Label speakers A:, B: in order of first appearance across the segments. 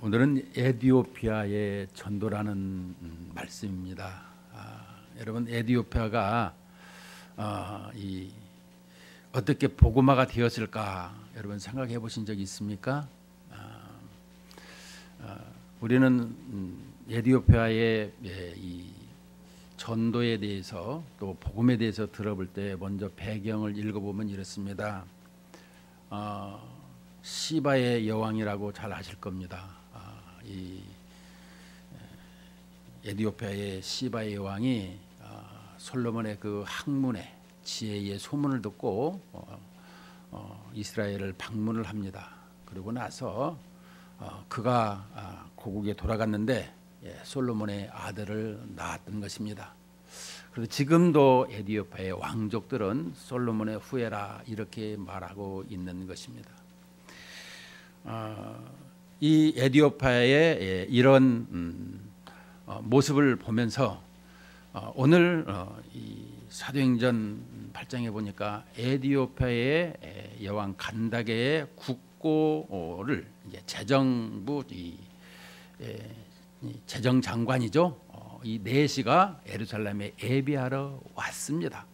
A: 오늘은 에디오피아의 전도라는 말씀입니다. 여러분, 에디오피아가 어떻게 복음화가 되었을까 여러분 생각해 보신 적이 있습니까? 우리는 에디오피아의 이 전도에 대해서 또 복음에 대해서 들어볼 때 먼저 배경을 읽어보면 이렇습니다. 시바의 여왕이라고 잘 아실 겁니다. 이 에디오피아의 시바의 여왕이 솔로몬의 그 학문의 지혜의 소문을 듣고 이스라엘을 방문을 합니다. 그리고 나서 그가 고국에 돌아갔는데 솔로몬의 아들을 낳았던 것입니다. 그래서 지금도 에디오피아의 왕족들은 솔로몬의 후예라 이렇게 말하고 있는 것입니다. 이 에디오피아의 이런 모습을 보면서 오늘 이 사도행전 8장에 보니까 에디오피아의 여왕 간다게의 국고를 이제 재정부 재정장관이죠. 이 네시가 예루살렘에 예비하러 왔습니다.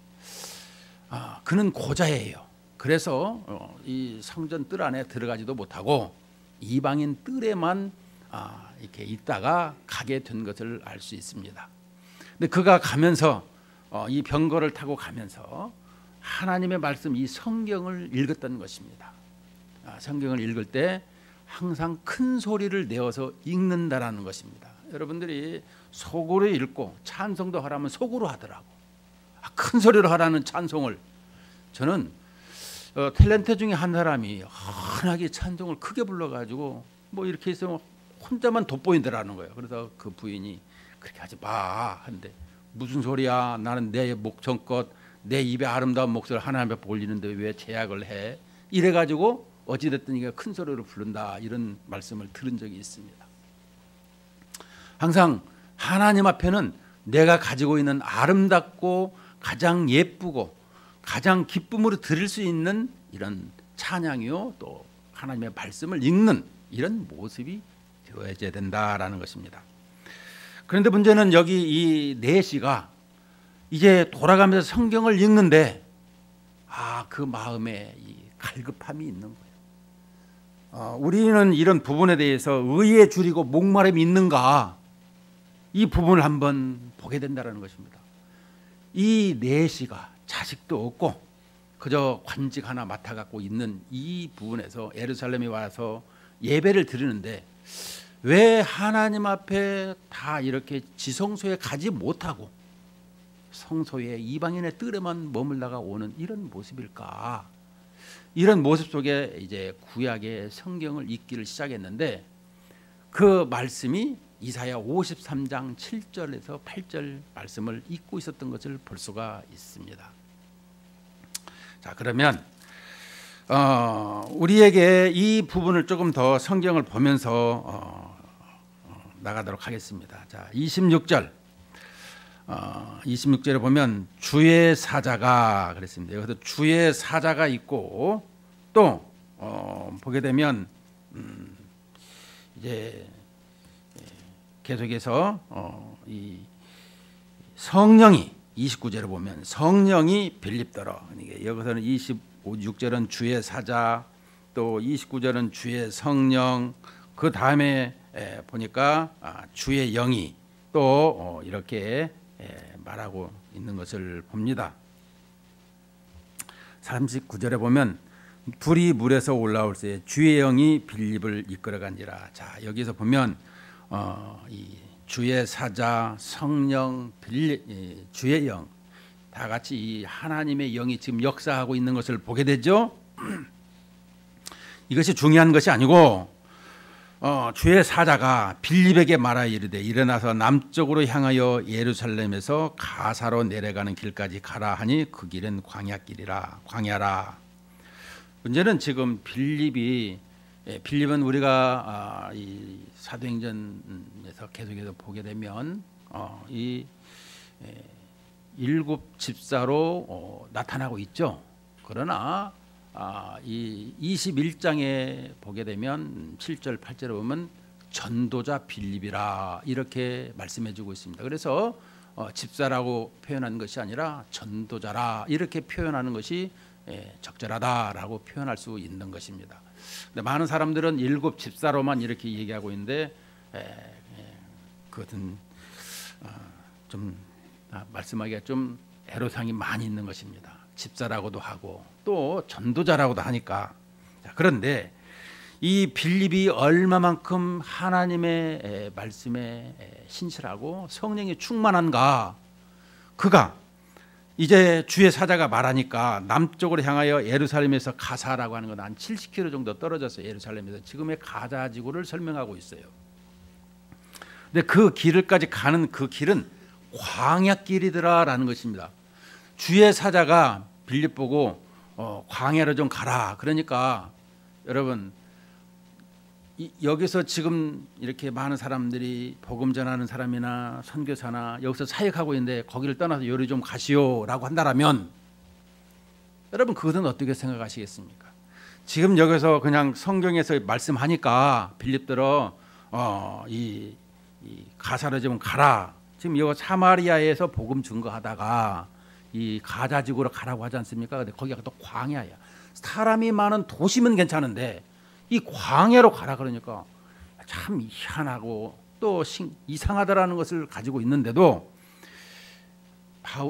A: 그는 고자예요. 그래서 이 성전 뜰 안에 들어가지도 못하고 이방인 뜰에만 이렇게 있다가 가게 된 것을 알 수 있습니다. 근데 그가 가면서 이 병거를 타고 가면서 하나님의 말씀 이 성경을 읽었던 것입니다. 성경을 읽을 때 항상 큰 소리를 내어서 읽는다라는 것입니다. 여러분들이 속으로 읽고 찬송도 하라면 속으로 하더라고. 큰 소리로 하라는 찬송을 저는 탤런트 중에 한 사람이 환하게 찬송을 크게 불러가지고 뭐 이렇게 해서 혼자만 돋보인다라는 거예요. 그래서 그 부인이 그렇게 하지 마 하는데 무슨 소리야? 나는 내 목청껏 내 입에 아름다운 목소리를 하나님 앞에 올리는데 왜 제약을 해? 이래가지고 어찌됐든 이게 큰 소리로 부른다 이런 말씀을 들은 적이 있습니다. 항상 하나님 앞에는 내가 가지고 있는 아름답고 가장 예쁘고 가장 기쁨으로 들을 수 있는 이런 찬양이요 또 하나님의 말씀을 읽는 이런 모습이 되어야 된다라는 것입니다. 그런데 문제는 여기 이 네시가 이제 돌아가면서 성경을 읽는데 그 마음에 이 갈급함이 있는 거예요. 우리는 이런 부분에 대해서 의에 줄이고 목마름이 있는가 이 부분을 한번 보게 된다는 것입니다. 이 네시가 자식도 없고 그저 관직 하나 맡아갖고 있는 이 부분에서 예루살렘에 와서 예배를 드리는데 왜 하나님 앞에 다 이렇게 지성소에 가지 못하고 성소에 이방인의 뜰에만 머물다가 오는 이런 모습일까? 이런 모습 속에 이제 구약의 성경을 읽기를 시작했는데 그 말씀이 이사야 53장 7절에서 8절 말씀을 읽고 있었던 것을 볼 수가 있습니다. 자, 그러면 우리에게 이 부분을 조금 더 성경을 보면서 나가도록 하겠습니다. 자, 26절에 보면 주의 사자가 그랬습니다. 여기서 주의 사자가 있고 또 보게 되면 이제 계속해서 이 성령이 29절에 보면 성령이 빌립더러 여기서는 26절은 주의 사자 또 29절은 주의 성령 그 다음에 보니까 주의 영이 또 이렇게 말하고 있는 것을 봅니다. 39절에 보면 불이 물에서 올라올 때 주의 영이 빌립을 이끌어간지라. 자, 여기서 보면 이 주의 사자, 성령, 주의 영 다 같이 이 하나님의 영이 지금 역사하고 있는 것을 보게 되죠. 이것이 중요한 것이 아니고 주의 사자가 빌립에게 말하여 이르되 일어나서 남쪽으로 향하여 예루살렘에서 가사로 내려가는 길까지 가라 하니 그 길은 광야라. 문제는 지금 빌립은 우리가 이 사도행전에서 계속해서 보게 되면 이 일곱 집사로 나타나고 있죠. 그러나 이 21장에 보게 되면 7절 8절에 보면 전도자 빌립이라 이렇게 말씀해주고 있습니다. 그래서 집사라고 표현한 것이 아니라 전도자라 이렇게 표현하는 것이 적절하다라고 표현할 수 있는 것입니다. 근데 많은 사람들은 7 집사로만 이렇게 얘기하고 있는데 그것은 좀 말씀하기가 좀 애로사항이 많이 있는 것입니다. 집사라고도 하고 또 전도자라고도 하니까. 그런데 이 빌립이 얼마만큼 하나님의 말씀에 신실하고 성령이 충만한가. 그가 이제 주의 사자가 말하니까 남쪽으로 향하여 예루살렘에서 가사라고 하는 건 한 70km 정도 떨어져서 예루살렘에서 지금의 가자 지구를 설명하고 있어요. 근데 그 길을까지 가는 그 길은 광야길이더라라는 것입니다. 주의 사자가 빌립 보고 광야로 좀 가라. 그러니까 여러분 여기서 지금 이렇게 많은 사람들이 복음 전하는 사람이나 선교사나 여기서 사역하고 있는데 거기를 떠나서 요리 좀 가시오라고 한다라면 여러분 그것은 어떻게 생각하시겠습니까? 지금 여기서 그냥 성경에서 말씀하니까 빌립들어 이 가사로 좀 가라. 지금 여기 사마리아에서 복음 증거하다가 이 가자 지구로 가라고 하지 않습니까? 근데 거기가 또 광야야. 사람이 많은 도시면 괜찮은데 이 광야로 가라 그러니까 참 희한하고 또 이상하다라는 것을 가지고 있는데도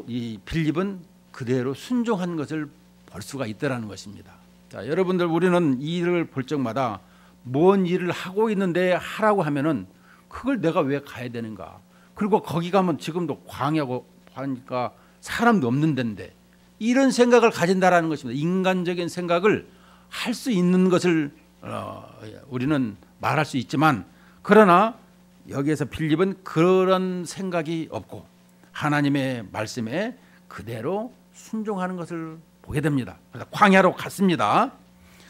A: 이 빌립은 그대로 순종한 것을 볼 수가 있다라는 것입니다. 자, 여러분들 우리는 이 일을 볼 적마다 뭔 일을 하고 있는데 하라고 하면은 그걸 내가 왜 가야 되는가? 그리고 거기 가면 지금도 광야고 하니까 사람도 없는 데인데 이런 생각을 가진다라는 것입니다. 인간적인 생각을 할 수 있는 것을 우리는 말할 수 있지만 그러나 여기에서 빌립은 그런 생각이 없고 하나님의 말씀에 그대로 순종하는 것을 보게 됩니다. 그래서 광야로 갔습니다.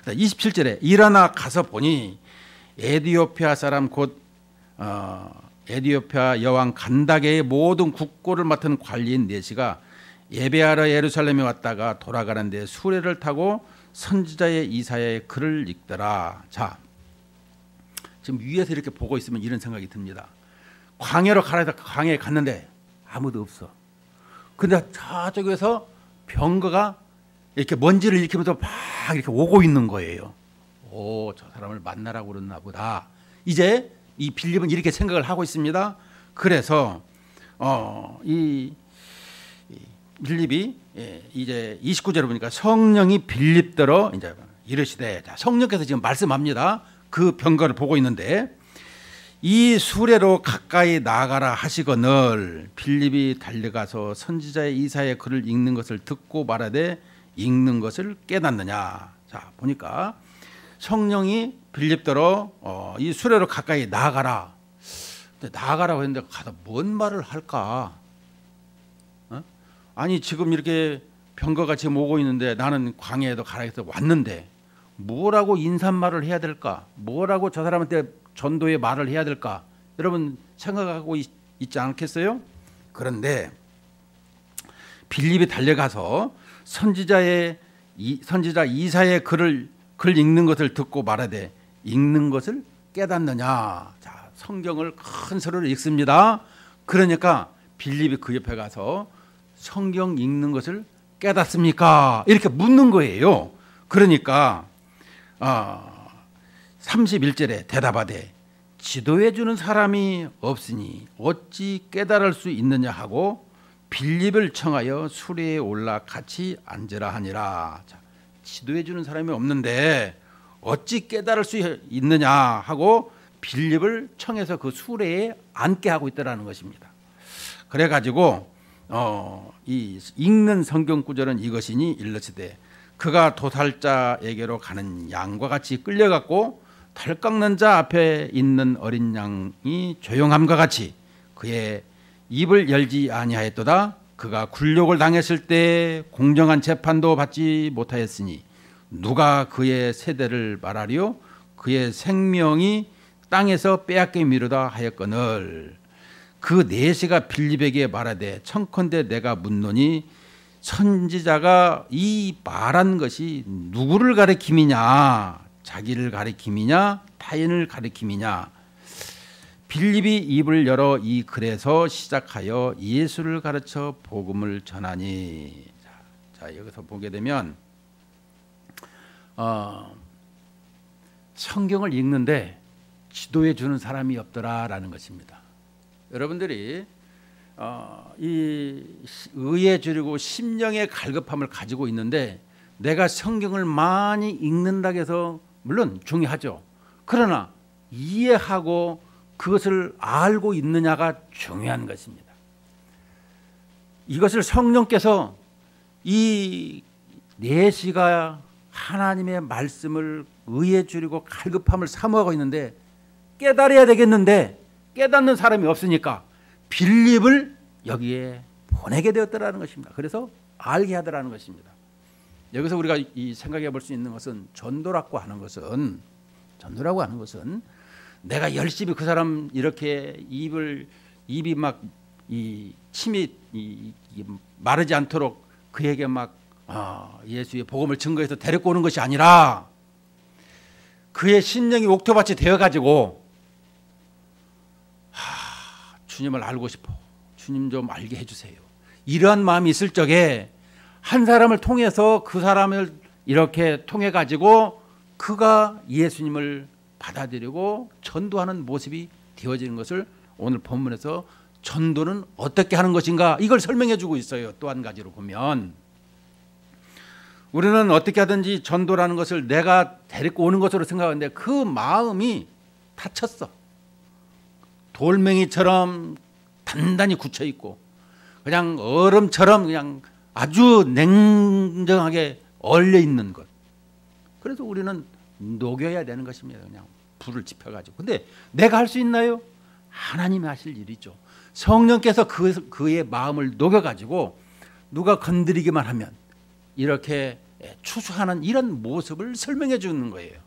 A: 27절에 일어나 가서 보니 에디오피아 사람 곧 에디오피아 여왕 간다게의 모든 국고를 맡은 관리인 네시가 예배하러 예루살렘에 왔다가 돌아가는데 수레를 타고 선지자의 이사야의 글을 읽더라. 자, 지금 위에서 이렇게 보고 있으면 이런 생각이 듭니다. 광야로 가라 해서 광야에 갔는데 아무도 없어. 근데 저쪽에서 병거가 이렇게 먼지를 일으키면서 막 이렇게 오고 있는 거예요. 오, 저 사람을 만나라고 그랬나 보다. 이제 이 빌립은 이렇게 생각을 하고 있습니다. 그래서 이 빌립이 이제 29절에 보니까 성령이 빌립더러 이제 이르시되, 자, 성령께서 지금 말씀합니다. 그 병거를 보고 있는데 이 수레로 가까이 나가라 하시거늘 빌립이 달려가서 선지자의 이사야의 글을 읽는 것을 듣고 말하되 읽는 것을 깨닫느냐. 자, 보니까 성령이 빌립더러 이 수레로 가까이 나가라. 근데 나가라고 했는데 가서 뭔 말을 할까? 아니 지금 이렇게 병거가 지금 오고 있는데 나는 광야에도 가라 해서 왔는데 뭐라고 인사말을 해야 될까? 뭐라고 저 사람한테 전도의 말을 해야 될까? 여러분 생각하고 있지 않겠어요? 그런데 빌립이 달려가서 선지자 이사야의 글 읽는 것을 듣고 말하되 읽는 것을 깨닫느냐. 자, 성경을 큰 소리로 읽습니다. 그러니까 빌립이 그 옆에 가서 성경 읽는 것을 깨닫습니까? 이렇게 묻는 거예요. 그러니까 31절에 대답하되 지도해 주는 사람이 없으니 어찌 깨달을 수 있느냐 하고 빌립을 청하여 수레에 올라 같이 앉으라 하니라. 자, 지도해 주는 사람이 없는데 어찌 깨달을 수 있느냐 하고 빌립을 청해서 그 수레에 앉게 하고 있다라는 것입니다. 그래가지고 이 읽는 성경 구절은 이것이니 일러시되 그가 도살자에게로 가는 양과 같이 끌려갔고 털 깎는 자 앞에 있는 어린 양이 조용함과 같이 그의 입을 열지 아니하였도다. 그가 굴욕을 당했을 때 공정한 재판도 받지 못하였으니 누가 그의 세대를 말하리요? 그의 생명이 땅에서 빼앗겨 미루다 하였거늘 그 네시가 빌립에게 말하되 청컨대 내가 묻노니 선지자가 이 말한 것이 누구를 가리킴이냐, 자기를 가리킴이냐, 타인을 가리킴이냐. 빌립이 입을 열어 이 글에서 시작하여 예수를 가르쳐 복음을 전하니. 자, 여기서 보게 되면 성경을 읽는데 지도해 주는 사람이 없더라라는 것입니다. 여러분들이 이 의에 주리고 심령의 갈급함을 가지고 있는데 내가 성경을 많이 읽는다고 해서 물론 중요하죠. 그러나 이해하고 그것을 알고 있느냐가 중요한 것입니다. 이것을 성령께서 이 내시가 하나님의 말씀을 의에 주리고 갈급함을 사모하고 있는데 깨달아야 되겠는데 깨닫는 사람이 없으니까 빌립을 여기에 보내게 되었다라는 것입니다. 그래서 알게 하더라는 것입니다. 여기서 우리가 이 생각해 볼 수 있는 것은 전도라고 하는 것은 내가 열심히 그 사람 이렇게 입이 막 이 침이 마르지 않도록 그에게 막 예수의 복음을 증거해서 데리고 오는 것이 아니라 그의 심령이 옥토밭이 되어가지고 주님을 알고 싶어. 주님 좀 알게 해주세요. 이러한 마음이 있을 적에 한 사람을 통해서 그 사람을 이렇게 통해 가지고 그가 예수님을 받아들이고 전도하는 모습이 되어지는 것을 오늘 본문에서 전도는 어떻게 하는 것인가 이걸 설명해 주고 있어요. 또 한 가지로 보면 우리는 어떻게 하든지 전도라는 것을 내가 데리고 오는 것으로 생각하는데 그 마음이 다쳤어. 돌멩이처럼 단단히 굳혀 있고 그냥 얼음처럼 그냥 아주 냉정하게 얼려 있는 것. 그래서 우리는 녹여야 되는 것입니다. 그냥 불을 지펴가지고. 근데 내가 할 수 있나요? 하나님이 하실 일이죠. 성령께서 그의 마음을 녹여가지고 누가 건드리기만 하면 이렇게 추수하는 이런 모습을 설명해 주는 거예요.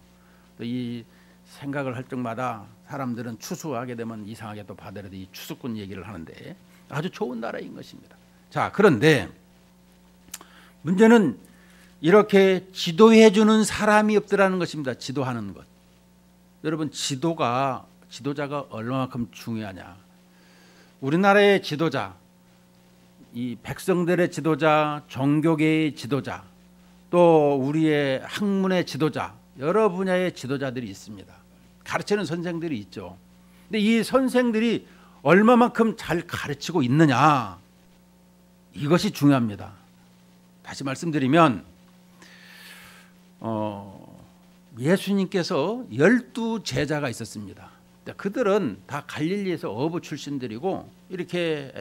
A: 이 생각을 할 적마다 사람들은 추수하게 되면 이상하게 또 받아들여도 이 추수꾼 얘기를 하는데 아주 좋은 나라인 것입니다. 자, 그런데 문제는 이렇게 지도해 주는 사람이 없더라는 것입니다. 지도하는 것. 여러분 지도자가 얼마만큼 중요하냐. 우리나라의 지도자, 이 백성들의 지도자, 종교계의 지도자, 또 우리의 학문의 지도자, 여러 분야의 지도자들이 있습니다. 가르치는 선생들이 있죠. 근데 이 선생들이 얼마만큼 잘 가르치고 있느냐, 이것이 중요합니다. 다시 말씀드리면 예수님께서 12제자가 있었습니다. 그들은 다 갈릴리에서 어부 출신들이고 이렇게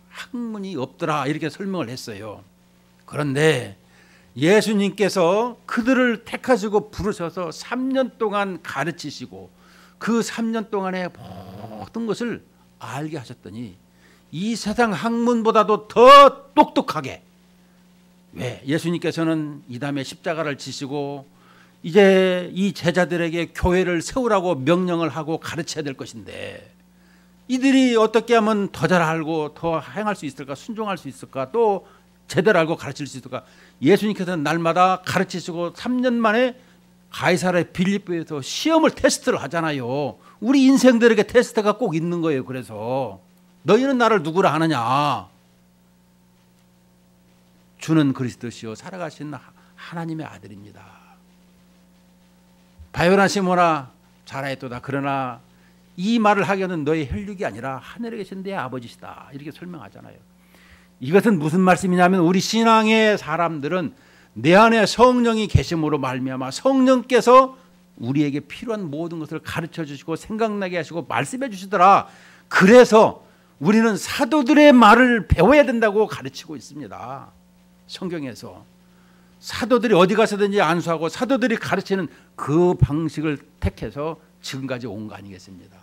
A: 학문이 없더라 이렇게 설명을 했어요. 그런데 예수님께서 그들을 택하시고 부르셔서 3년 동안 가르치시고 그 3년 동안에 모든 것을 알게 하셨더니 이 세상 학문보다도 더 똑똑하게, 왜? 예수님께서는 이 다음에 십자가를 지시고 이제 이 제자들에게 교회를 세우라고 명령을 하고 가르쳐야 될 것인데 이들이 어떻게 하면 더 잘 알고 더 행할 수 있을까, 순종할 수 있을까, 또 제대로 알고 가르칠 수 있을까. 예수님께서는 날마다 가르치시고 3년 만에 가이사랴 빌립보에서 시험을 테스트를 하잖아요. 우리 인생들에게 테스트가 꼭 있는 거예요. 그래서 너희는 나를 누구라 하느냐. 주는 그리스도시요 살아가신 하나님의 아들입니다. 바요나 시몬아 잘하였도다. 그러나 이 말을 하기는 너의 혈육이 아니라 하늘에 계신 내 아버지시다. 이렇게 설명하잖아요. 이것은 무슨 말씀이냐면 우리 신앙의 사람들은 내 안에 성령이 계심으로 말미암아 성령께서 우리에게 필요한 모든 것을 가르쳐 주시고 생각나게 하시고 말씀해 주시더라. 그래서 우리는 사도들의 말을 배워야 된다고 가르치고 있습니다. 성경에서 사도들이 어디 가서든지 안수하고 사도들이 가르치는 그 방식을 택해서 지금까지 온 거 아니겠습니까?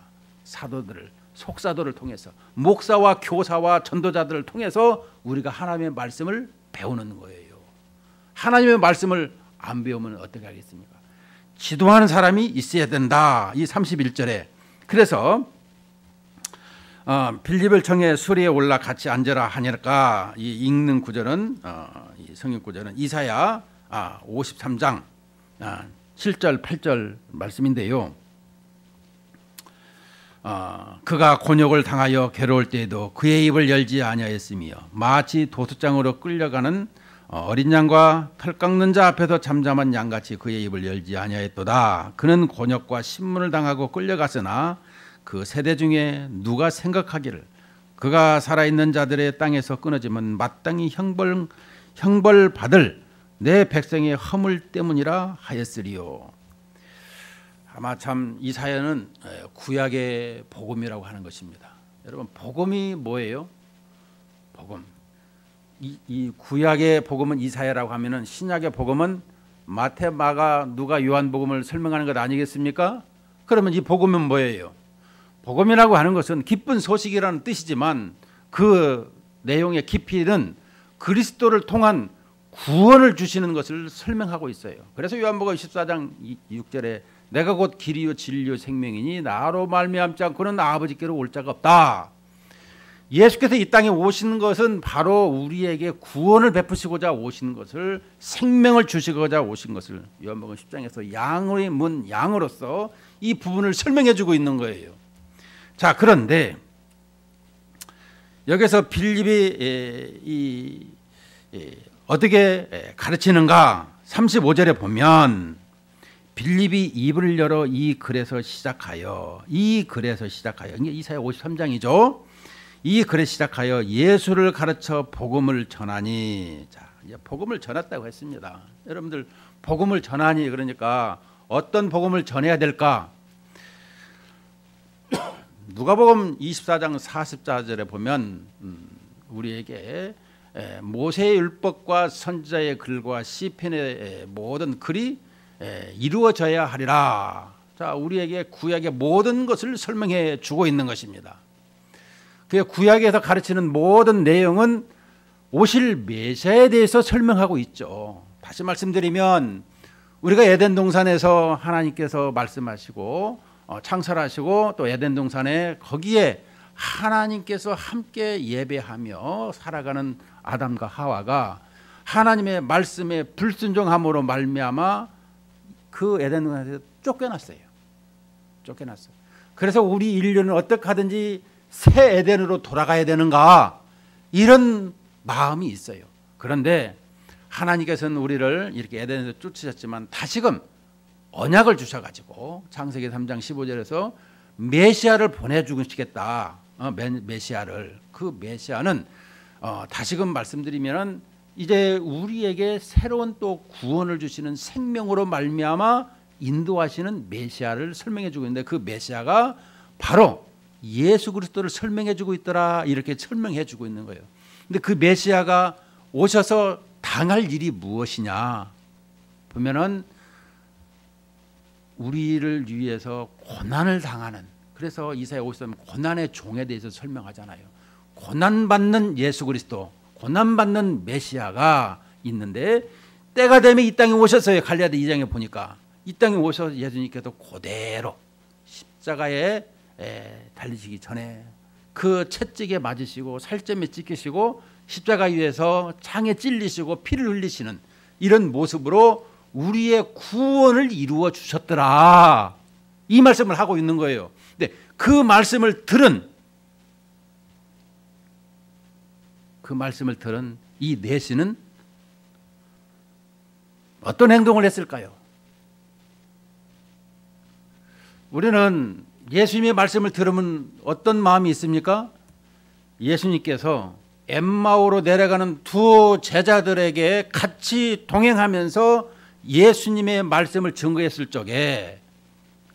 A: 사도들을, 속사도를 통해서, 목사와 교사와 전도자들을 통해서 우리가 하나님의 말씀을 배우는 거예요. 하나님의 말씀을 안 배우면 어떻게 하겠습니까? 지도하는 사람이 있어야 된다. 이 31절에. 그래서 빌립을 청해 수리에 올라 같이 앉으라 하니까 이 읽는 구절은 이 성경 구절은 이사야 53장 7절 8절 말씀인데요. 그가 곤욕을 당하여 괴로울 때에도 그의 입을 열지 아니하였으며 마치 도수장으로 끌려가는 어린 양과 털 깎는 자 앞에서 잠잠한 양같이 그의 입을 열지 아니하였도다. 그는 곤욕과 신문을 당하고 끌려갔으나 그 세대 중에 누가 생각하기를 그가 살아있는 자들의 땅에서 끊어지면 마땅히 형벌 받을 내 백성의 허물 때문이라 하였으리요. 아마 참 이 사연은 구약의 복음이라고 하는 것입니다. 여러분, 복음이 뭐예요? 복음. 이 구약의 복음은 이사야라고 하면은 신약의 복음은 마태, 마가, 누가, 요한복음을 설명하는 것 아니겠습니까? 그러면 이 복음은 뭐예요? 복음이라고 하는 것은 기쁜 소식이라는 뜻이지만 그 내용의 깊이는 그리스도를 통한 구원을 주시는 것을 설명하고 있어요. 그래서 요한복음 14장 6절에 내가 곧 길이요 진리요 생명이니 나로 말미암지 않고는 아버지께로 올 자가 없다. 예수께서 이 땅에 오신 것은 바로 우리에게 구원을 베푸시고자 오신 것을, 생명을 주시고자 오신 것을 요한복음 10장에서 양의 문 양으로서 이 부분을 설명해 주고 있는 거예요. 자, 그런데 여기서 빌립이 어떻게 가르치는가? 35절에 보면 빌립이 입을 열어 이 글에서 시작하여 이사야 53장이죠. 이 글에 시작하여 예수를 가르쳐 복음을 전하니. 자, 이제 복음을 전했다고 했습니다. 여러분들, 복음을 전하니 그러니까 어떤 복음을 전해야 될까? 누가복음 24장 44절에 보면 우리에게 모세의 율법과 선지자의 글과 시편의 모든 글이 이루어져야 하리라. 자, 우리에게 구약의 모든 것을 설명해 주고 있는 것입니다. 그 구약에서 가르치는 모든 내용은 오실 메시아에 대해서 설명하고 있죠. 다시 말씀드리면 우리가 에덴 동산에서 하나님께서 말씀하시고 창설하시고 또 에덴 동산에 거기에 하나님께서 함께 예배하며 살아가는 아담과 하와가 하나님의 말씀에 불순종함으로 말미암아 그 에덴 동산에서 쫓겨났어요. 그래서 우리 인류는 어떻게 하든지 새 에덴으로 돌아가야 되는가, 이런 마음이 있어요. 그런데 하나님께서는 우리를 이렇게 에덴에서 쫓으셨지만 다시금 언약을 주셔가지고 창세기 3장 15절에서 메시아를 보내주시겠다. 메시아를. 그 메시아는 다시금 말씀드리면 이제 우리에게 새로운 또 구원을 주시는 생명으로 말미암아 인도하시는 메시아를 설명해 주고 있는데, 그 메시아가 바로 예수 그리스도를 설명해 주고 있더라. 이렇게 설명해 주고 있는 거예요. 근데 그 메시아가 오셔서 당할 일이 무엇이냐 보면은 우리를 위해서 고난을 당하는, 그래서 이사야 53은 고난의 종에 대해서 설명하잖아요. 고난받는 예수 그리스도, 고난받는 메시아가 있는데 때가 되면 이 땅에 오셨어요. 갈라디아 2장에 보니까 이 땅에 오셔서 예수님께서 그대로 십자가에 달리시기 전에 그 채찍에 맞으시고 살점에 찍히시고 십자가 위에서 창에 찔리시고 피를 흘리시는 이런 모습으로 우리의 구원을 이루어 주셨더라. 이 말씀을 하고 있는 거예요. 근데 그 말씀을 들은 이 내시는 어떤 행동을 했을까요? 우리는 예수님의 말씀을 들으면 어떤 마음이 있습니까? 예수님께서 엠마오로 내려가는 두 제자들에게 같이 동행하면서 예수님의 말씀을 증거했을 적에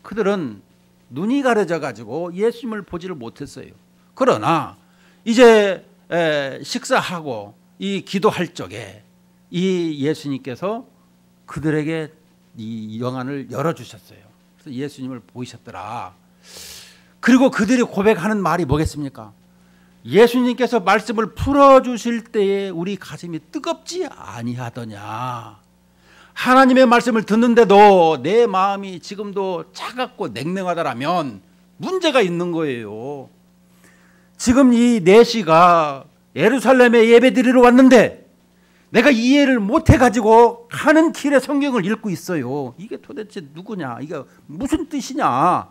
A: 그들은 눈이 가려져 가지고 예수님을 보지를 못했어요. 그러나 이제 식사하고 이 기도할 적에 이 예수님께서 그들에게 이 영안을 열어주셨어요. 그래서 예수님을 보이셨더라. 그리고 그들이 고백하는 말이 뭐겠습니까? 예수님께서 말씀을 풀어주실 때에 우리 가슴이 뜨겁지 아니하더냐. 하나님의 말씀을 듣는데도 내 마음이 지금도 차갑고 냉랭하다라면 문제가 있는 거예요. 지금 이 4시가 예루살렘에 예배드리러 왔는데 내가 이해를 못해가지고 가는 길에 성경을 읽고 있어요. 이게 도대체 누구냐? 이게 무슨 뜻이냐?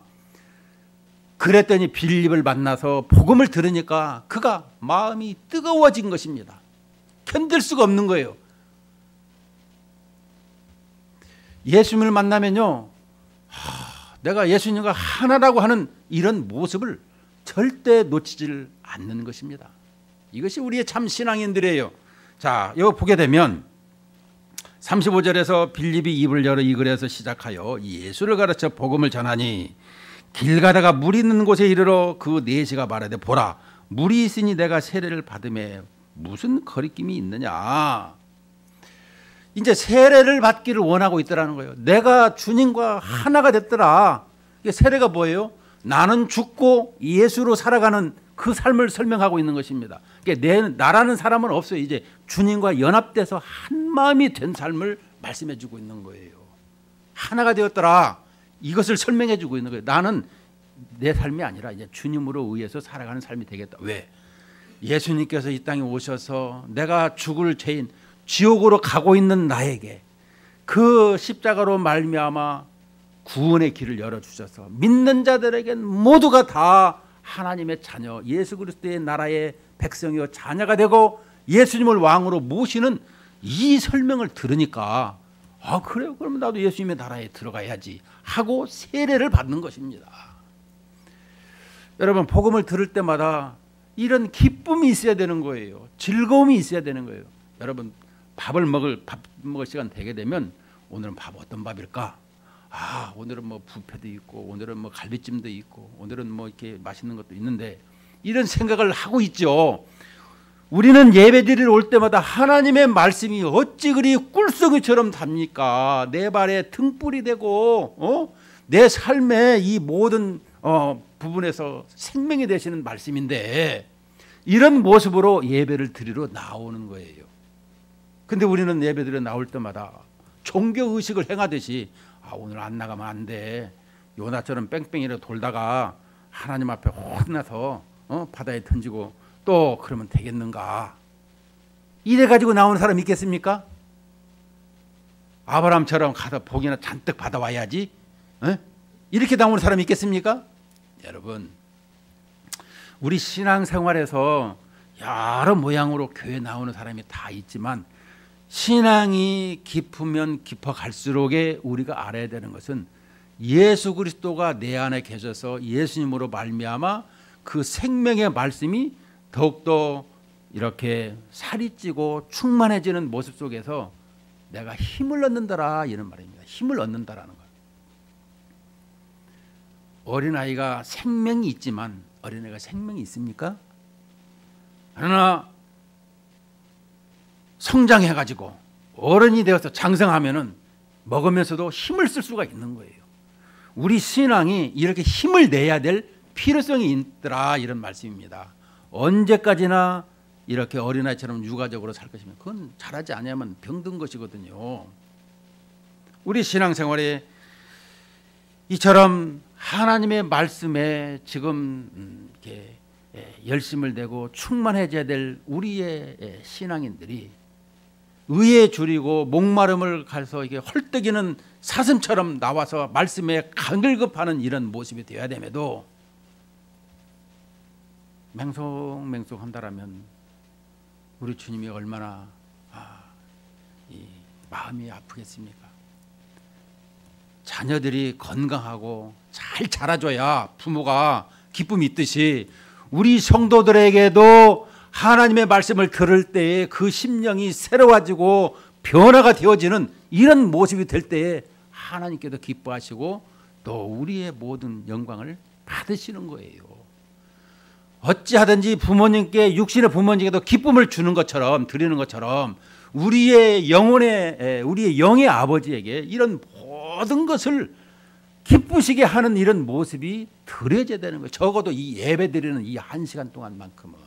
A: 그랬더니 빌립을 만나서 복음을 들으니까 그가 마음이 뜨거워진 것입니다. 견딜 수가 없는 거예요. 예수님을 만나면요, 내가 예수님과 하나라고 하는 이런 모습을 절대 놓치질 않는 것입니다. 이것이 우리의 참 신앙인들이에요. 자, 여기 보게 되면 35절에서 빌립이 입을 열어 이 글에서 시작하여 예수를 가르쳐 복음을 전하니 길 가다가 물이 있는 곳에 이르러 그 4시가 말하되 보라 물이 있으니 내가 세례를 받음에 무슨 거리낌이 있느냐. 이제 세례를 받기를 원하고 있더라는 거예요. 내가 주님과 하나가 됐더라. 이게 세례가 뭐예요? 나는 죽고 예수로 살아가는 그 삶을 설명하고 있는 것입니다. 나라는 사람은 없어요. 이제 주님과 연합돼서 한 마음이 된 삶을 말씀해 주고 있는 거예요. 하나가 되었더라. 이것을 설명해 주고 있는 거예요. 나는 내 삶이 아니라 이제 주님으로 의해서 살아가는 삶이 되겠다. 왜? 예수님께서 이 땅에 오셔서 내가 죽을 죄인 지옥으로 가고 있는 나에게 그 십자가로 말미암아 구원의 길을 열어주셔서 믿는 자들에겐 모두가 다 하나님의 자녀 예수 그리스도의 나라의 백성이요 자녀가 되고 예수님을 왕으로 모시는 이 설명을 들으니까 아 그래요? 그러면 나도 예수님의 나라에 들어가야지 하고 세례를 받는 것입니다. 여러분 복음을 들을 때마다 이런 기쁨이 있어야 되는 거예요. 즐거움이 있어야 되는 거예요. 여러분 밥 먹을 시간 되게 되면 오늘은 밥 어떤 밥일까? 아 오늘은 뭐 뷔페도 있고 오늘은 뭐 갈비찜도 있고 오늘은 뭐 이렇게 맛있는 것도 있는데 이런 생각을 하고 있죠. 우리는 예배드리러 올 때마다 하나님의 말씀이 어찌 그리 꿀송이처럼 답니까? 내 발에 등불이 되고 내 삶의 이 모든 부분에서 생명이 되시는 말씀인데 이런 모습으로 예배를 드리러 나오는 거예요. 근데 우리는 예배드리러 나올 때마다 종교의식을 행하듯이 아 오늘 안 나가면 안 돼. 요나처럼 뺑뺑이로 돌다가 하나님 앞에 혼나서 바다에 던지고 또 그러면 되겠는가. 이래 가지고 나오는 사람 있겠습니까? 아브라함처럼 가서 복이나 잔뜩 받아와야지. 이렇게 나오는 사람 있겠습니까? 여러분 우리 신앙생활에서 여러 모양으로 교회 나오는 사람이 다 있지만 신앙이 깊으면 깊어갈수록에 우리가 알아야 되는 것은 예수 그리스도가 내 안에 계셔서 예수님으로 말미암아 그 생명의 말씀이 더욱더 이렇게 살이 찌고 충만해지는 모습 속에서 내가 힘을 얻는다라 이런 말입니다. 힘을 얻는다라는 것. 어린아이가 생명이 있지만 어린아이가 생명이 있습니까? 그러나 성장해가지고 어른이 되어서 장성하면은 먹으면서도 힘을 쓸 수가 있는 거예요. 우리 신앙이 이렇게 힘을 내야 될 필요성이 있더라 이런 말씀입니다. 언제까지나 이렇게 어린아이처럼 유가적으로 살 것이면 그건 잘하지 않으면 병든 것이거든요. 우리 신앙생활에 이처럼 하나님의 말씀에 지금 이렇게 열심을 내고 충만해져야 될 우리의 신앙인들이 의에 줄이고 목마름을 가서 이게 헐떡이는 사슴처럼 나와서 말씀에 간글급하는 이런 모습이 되어야 됨에도 맹송맹송한다라면 우리 주님이 얼마나 이 마음이 아프겠습니까? 자녀들이 건강하고 잘 자라줘야 부모가 기쁨이 있듯이 우리 성도들에게도 하나님의 말씀을 들을 때에 그 심령이 새로워지고 변화가 되어지는 이런 모습이 될 때에 하나님께도 기뻐하시고 또 우리의 모든 영광을 받으시는 거예요. 어찌하든지 부모님께 육신의 부모님께도 기쁨을 주는 것처럼 드리는 것처럼 우리의 영의 아버지에게 이런 모든 것을 기쁘시게 하는 이런 모습이 드려져야 되는 거예요. 적어도 이 예배 드리는 이 1시간 동안만큼은.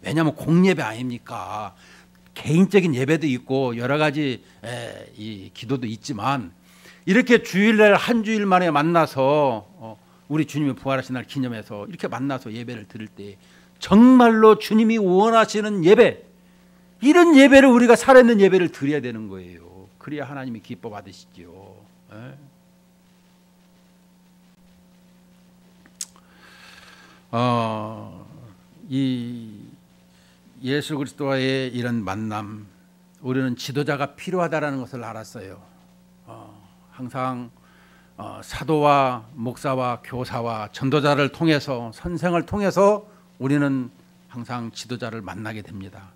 A: 왜냐하면 공예배 아닙니까? 개인적인 예배도 있고 여러 가지 이 기도도 있지만 이렇게 주일날 한 주일 만에 만나서 우리 주님이 부활하신 날 기념해서 이렇게 만나서 예배를 드릴 때 정말로 주님이 원하시는 예배, 이런 예배를 우리가 살아있는 예배를 드려야 되는 거예요. 그래야 하나님이 기뻐 받으시지요. 이 예수 그리스도와의 이런 만남, 우리는 지도자가 필요하다라는 것을 알았어요. 항상 사도와 목사와 교사와 전도자를 통해서, 선생을 통해서 우리는 항상 지도자를 만나게 됩니다.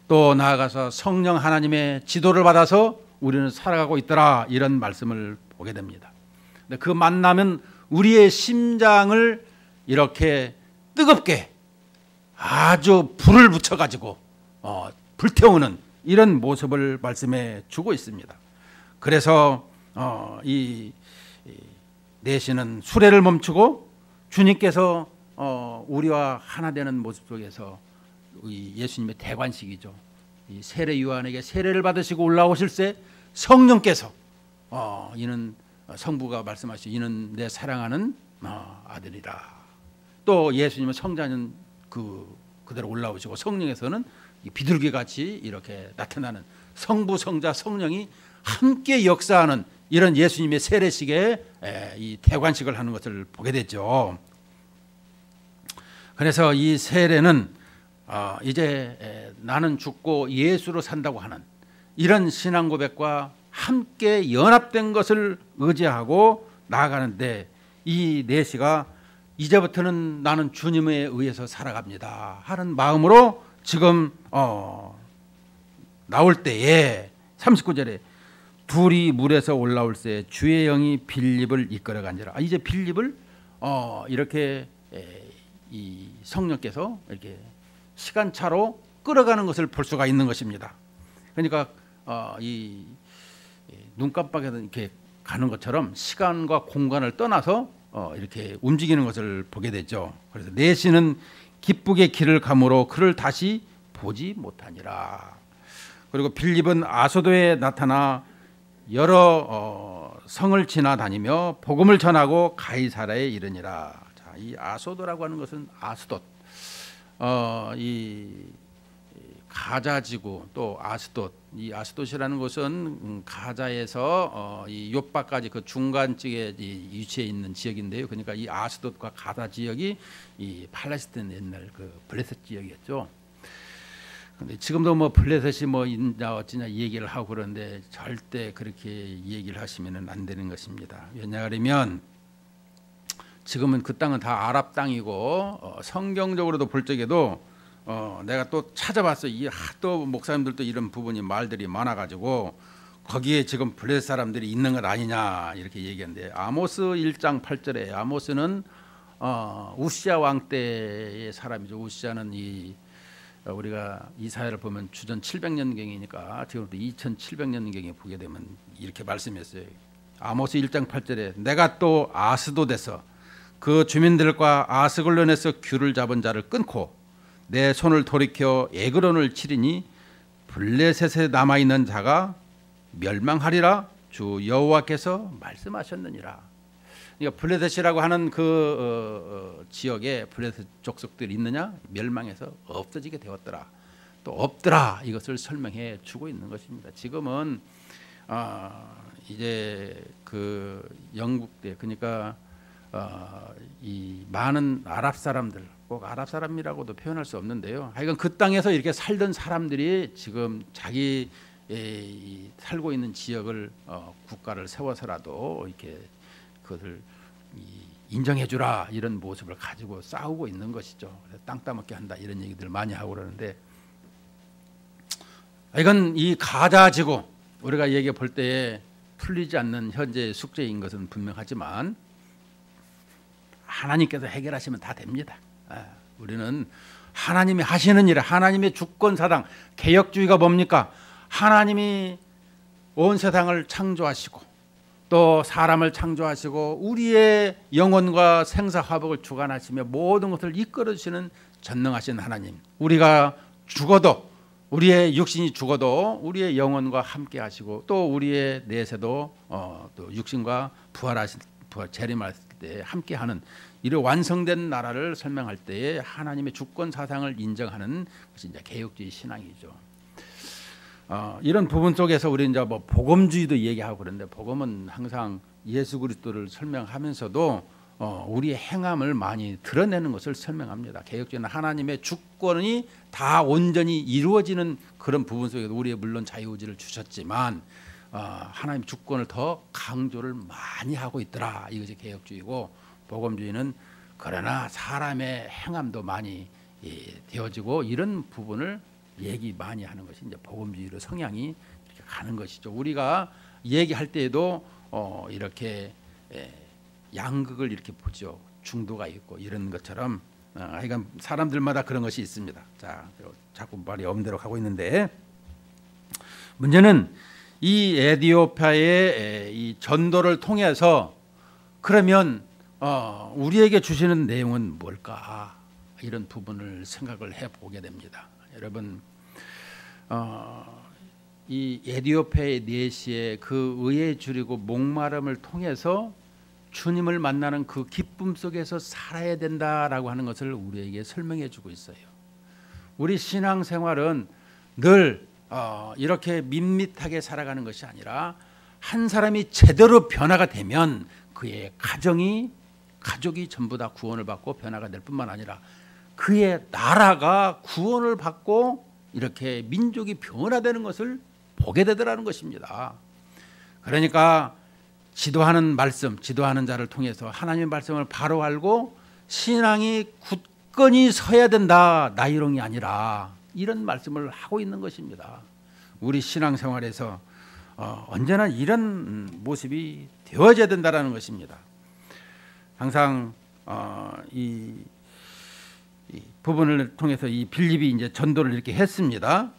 A: 또 나아가서 성령 하나님의 지도를 받아서 우리는 살아가고 있더라, 이런 말씀을 보게 됩니다. 근데 그 만남은 우리의 심장을 이렇게 뜨겁게 아주 불을 붙여가지고 불태우는 이런 모습을 말씀해 주고 있습니다. 그래서 이 내시는 수레를 멈추고 주님께서 우리와 하나 되는 모습 속에서 예수님의 대관식이죠. 이 세례 요한에게 세례를 받으시고 올라오실 때 성령께서 이는 성부가 말씀하시죠. 이는 내 사랑하는 아들이라. 또 예수님은 성자는 그대로 올라오시고 성령에서는 비둘기 같이 이렇게 나타나는 성부, 성자, 성령이 함께 역사하는 이런 예수님의 세례식에 이 대관식을 하는 것을 보게 됐죠. 그래서 이 세례는 이제 나는 죽고 예수로 산다고 하는 이런 신앙 고백과 함께 연합된 것을 의지하고 나아가는데, 이 내시가 이제부터는 나는 주님에 의해서 살아갑니다 하는 마음으로 지금 나올 때에 39절에 둘이 물에서 올라올 때 주의 영이 빌립을 이끌어간지라. 이제 빌립을 이렇게 이 성령께서 이렇게 시간차로 끌어가는 것을 볼 수가 있는 것입니다. 그러니까 이 눈 깜빡해서 이렇게 가는 것처럼 시간과 공간을 떠나서 이렇게 움직이는 것을 보게 되죠. 그래서 내시는 기쁘게 길을 가므로 그를 다시 보지 못하니라. 그리고 빌립은 아소도에 나타나 여러 성을 지나다니며 복음을 전하고 가이사라에 이르니라. 자, 이 아소도라고 하는 것은 아스돗, 이 가자지구, 또 아스돗, 이 아스돗이라는 곳은 가자에서 이 요빠까지 그 중간쯤에 위치해 있는 지역인데요. 그러니까 이 아스돗과 가자 지역이 이 팔레스타인 옛날 그 블레셋 지역이었죠. 근데 지금도 뭐 블레셋이 뭐 있냐 어찌냐 얘기를 하고 그러는데 절대 그렇게 얘기를 하시면은 안 되는 것입니다. 왜냐하면 지금은 그 땅은 다 아랍 땅이고 성경적으로도 볼 적에도 내가 또 찾아봤어. 또 목사님들도 이런 부분이 말들이 많아가지고 거기에 지금 블레셋 사람들이 있는 것 아니냐 이렇게 얘기하는데, 아모스 1장 8절에 아모스는 우시아 왕 때의 사람이죠. 우시아는 우리가 이사야를 보면 주전 700년경이니까 지금부터 2700년경에 보게 되면 이렇게 말씀했어요. 아모스 1장 8절에 내가 또 아스돗에서 그 주민들과 아스글론에서 귤을 잡은 자를 끊고 내 손을 돌이켜 에그론을 치리니 블레셋에 남아있는 자가 멸망하리라 주 여호와께서 말씀하셨느니라. 그러니까 블레셋이라고 하는 그 지역에 블레셋 족속들이 있느냐? 멸망해서 없어지게 되었더라. 또 없더라. 이것을 설명해 주고 있는 것입니다. 지금은 이제 그 영국 때, 그러니까 이 많은 아랍 사람들, 꼭 아랍 사람이라고도 표현할 수 없는데요. 하여간 그 땅에서 이렇게 살던 사람들이 지금 자기 살고 있는 지역을 국가를 세워서라도 이렇게 그것을 인정해주라 이런 모습을 가지고 싸우고 있는 것이죠. 땅 따먹게 한다 이런 얘기들 많이 하고 그러는데, 이건 이 가자지구 우리가 얘기해 볼 때에 풀리지 않는 현재의 숙제인 것은 분명하지만 하나님께서 해결하시면 다 됩니다. 우리는 하나님이 하시는 일, 하나님의 주권사당, 개혁주의가 뭡니까? 하나님이 온 세상을 창조하시고 또 사람을 창조하시고 우리의 영혼과 생사화복을 주관하시며 모든 것을 이끌어주시는 전능하신 하나님, 우리가 죽어도, 우리의 육신이 죽어도 우리의 영혼과 함께 하시고 또 우리의 내세도 또 육신과 재림할 때 함께하는 이런 완성된 나라를 설명할 때에 하나님의 주권 사상을 인정하는 것이 이제 개혁주의 신앙이죠. 이런 부분 속에서 우리 이제 뭐 복음주의도 얘기하고 그런데 복음은 항상 예수 그리스도를 설명하면서도 우리의 행함을 많이 드러내는 것을 설명합니다. 개혁주의는 하나님의 주권이 다 온전히 이루어지는 그런 부분 속에서 우리의 물론 자유의지를 주셨지만 하나님 주권을 더 강조를 많이 하고 있더라. 이것이 개혁주의고 복음주의는 그러나 사람의 행함도 많이 되어지고 이런 부분을 얘기 많이 하는 것이 이제 복음주의로 성향이 이렇게 가는 것이죠. 우리가 얘기할 때에도 이렇게 양극을 이렇게 보죠. 중도가 있고 이런 것처럼 하여간 사람들마다 그런 것이 있습니다. 자, 자꾸 말이 엄대로 가고 있는데 문제는 이 에티오피아의 이 전도를 통해서 그러면 우리에게 주시는 내용은 뭘까? 이런 부분을 생각을 해보게 됩니다. 여러분 이 에티오피아의 내시의 그 의에 줄이고 목마름을 통해서 주님을 만나는 그 기쁨 속에서 살아야 된다라고 하는 것을 우리에게 설명해 주고 있어요. 우리 신앙생활은 늘 이렇게 밋밋하게 살아가는 것이 아니라 한 사람이 제대로 변화가 되면 그의 가족이 전부 다 구원을 받고 변화가 될 뿐만 아니라 그의 나라가 구원을 받고 이렇게 민족이 변화되는 것을 보게 되더라는 것입니다. 그러니까 지도하는 말씀, 지도하는 자를 통해서 하나님의 말씀을 바로 알고 신앙이 굳건히 서야 된다. 나이롱이 아니라 이런 말씀을 하고 있는 것입니다. 우리 신앙생활에서 언제나 이런 모습이 되어져야 된다는 것입니다. 항상 이 부분을 통해서 이 빌립이 이제 전도를 이렇게 했습니다.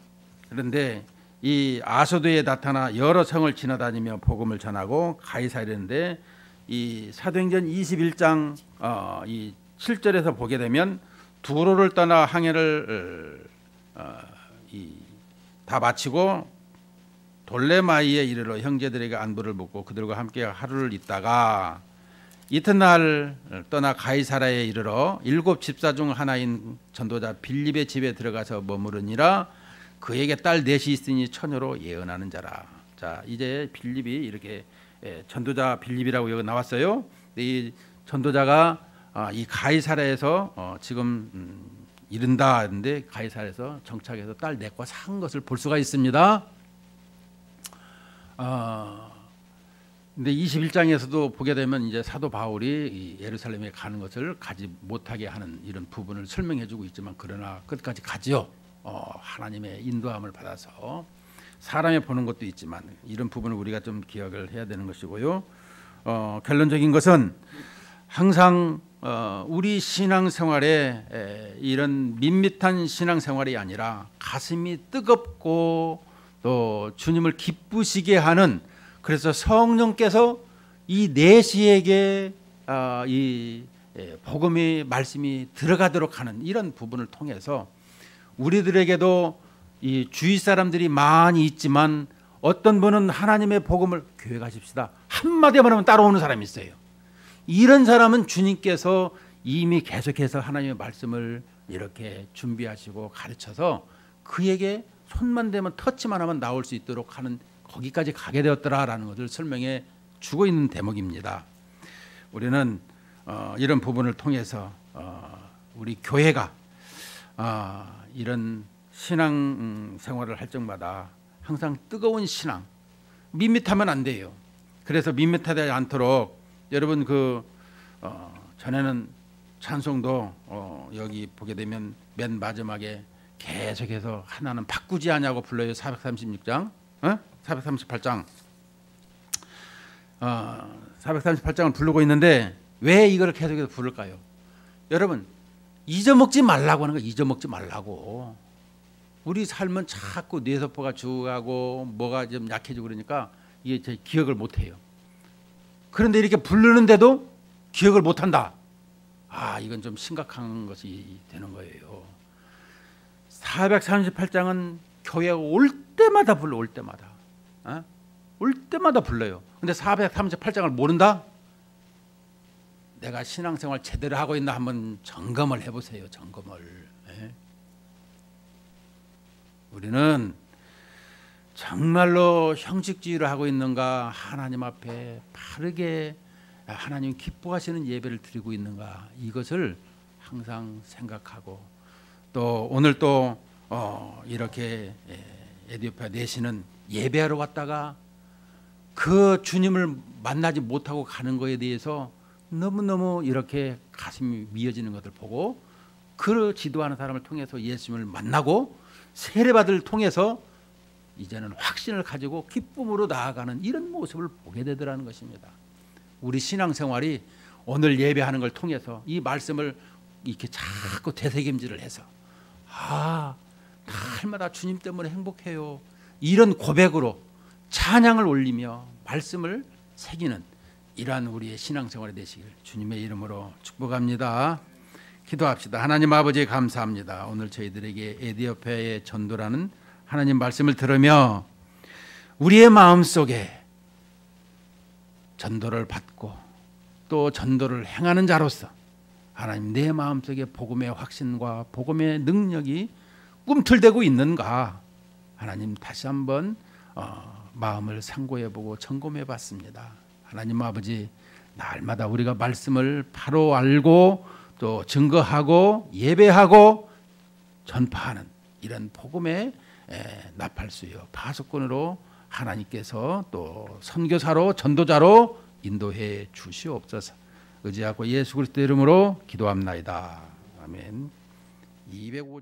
A: 그런데 이 아소도에 나타나 여러 성을 지나다니며 복음을 전하고 가이사랴인데 이 사도행전 21장 이 7절에서 보게 되면 두로를 떠나 항해를 다 마치고 돌레마이에 이르러 형제들에게 안부를 묻고 그들과 함께 하루를 있다가 이튿날 떠나 가이사랴에 이르러 7 집사 중 하나인 전도자 빌립의 집에 들어가서 머무르니라. 그에게 딸 넷이 있으니 처녀로 예언하는 자라. 자, 이제 빌립이 이렇게 전도자 빌립이라고 여기 나왔어요. 이 전도자가 이 가이사랴에서 지금 이른다 하는데 가이사랴에서 정착해서 딸 넷과 산 것을 볼 수가 있습니다. 근데 21장에서도 보게 되면 이제 사도 바울이 예루살렘에 가는 것을 가지 못하게 하는 이런 부분을 설명해주고 있지만 그러나 끝까지 가지요. 하나님의 인도함을 받아서 사람이 보는 것도 있지만 이런 부분을 우리가 좀 기억을 해야 되는 것이고요. 결론적인 것은 항상 우리 신앙생활에 이런 밋밋한 신앙생활이 아니라 가슴이 뜨겁고 또 주님을 기쁘시게 하는 그래서 성령께서 이 내시에게 이 복음의 말씀이 들어가도록 하는 이런 부분을 통해서 우리들에게도 이 주위 사람들이 많이 있지만 어떤 분은 하나님의 복음을 교회 가십시다 한마디만 하면 따라오는 사람이 있어요. 이런 사람은 주님께서 이미 계속해서 하나님의 말씀을 이렇게 준비하시고 가르쳐서 그에게 손만 대면 터치만 하면 나올 수 있도록 하는 거기까지 가게 되었더라라는 것을 설명해 주고 있는 대목입니다. 우리는 이런 부분을 통해서 우리 교회가 이런 신앙 생활을 할 적마다 항상 뜨거운 신앙, 밋밋하면 안 돼요. 그래서 밋밋하지 않도록 여러분 전에는 찬송도 여기 보게 되면 맨 마지막에 계속해서 하나는 바꾸지 않냐고 불러요. 436장, 438장, 438장을 부르고 있는데 왜 이걸 계속해서 부를까요? 여러분 잊어먹지 말라고 하는 거 잊어먹지 말라고. 우리 삶은 자꾸 뇌세포가 죽어가고 뭐가 좀 약해지고 그러니까 이게 제 기억을 못해요. 그런데 이렇게 부르는데도 기억을 못한다. 이건 좀 심각한 것이 되는 거예요. 438장은 교회가 올 때마다 불러. 올 때마다 불러요. 근데 438장을 모른다? 내가 신앙생활 제대로 하고 있나 한번 점검을 해보세요. 점검을. 예? 우리는 정말로 형식주의를 하고 있는가, 하나님 앞에 바르게 하나님 기뻐하시는 예배를 드리고 있는가, 이것을 항상 생각하고, 또 오늘 또 이렇게 에티오피아 내시는 예배하러 왔다가 그 주님을 만나지 못하고 가는 것에 대해서 너무너무 이렇게 가슴이 미어지는 것을 보고, 그 지도하는 사람을 통해서 예수님을 만나고 세례받을 통해서 이제는 확신을 가지고 기쁨으로 나아가는 이런 모습을 보게 되더라는 것입니다. 우리 신앙생활이 오늘 예배하는 걸 통해서 이 말씀을 이렇게 자꾸 되새김질을 해서 날마다 주님 때문에 행복해요, 이런 고백으로 찬양을 올리며 말씀을 새기는 이러한 우리의 신앙생활이 되시길 주님의 이름으로 축복합니다. 기도합시다. 하나님 아버지 감사합니다. 오늘 저희들에게 에티오피아의 전도라는 하나님 말씀을 들으며 우리의 마음속에 전도를 받고 또 전도를 행하는 자로서 하나님 내 마음속에 복음의 확신과 복음의 능력이 꿈틀대고 있는가, 하나님 다시 한번 마음을 상고해보고 점검해봤습니다. 하나님 아버지, 날마다 우리가 말씀을 바로 알고 또 증거하고 예배하고 전파하는 이런 복음의 나팔수요 파수꾼으로 하나님께서 또 선교사로 전도자로 인도해 주시옵소서. 의지하고 예수 그리스도 이름으로 기도합나이다. 아멘. 205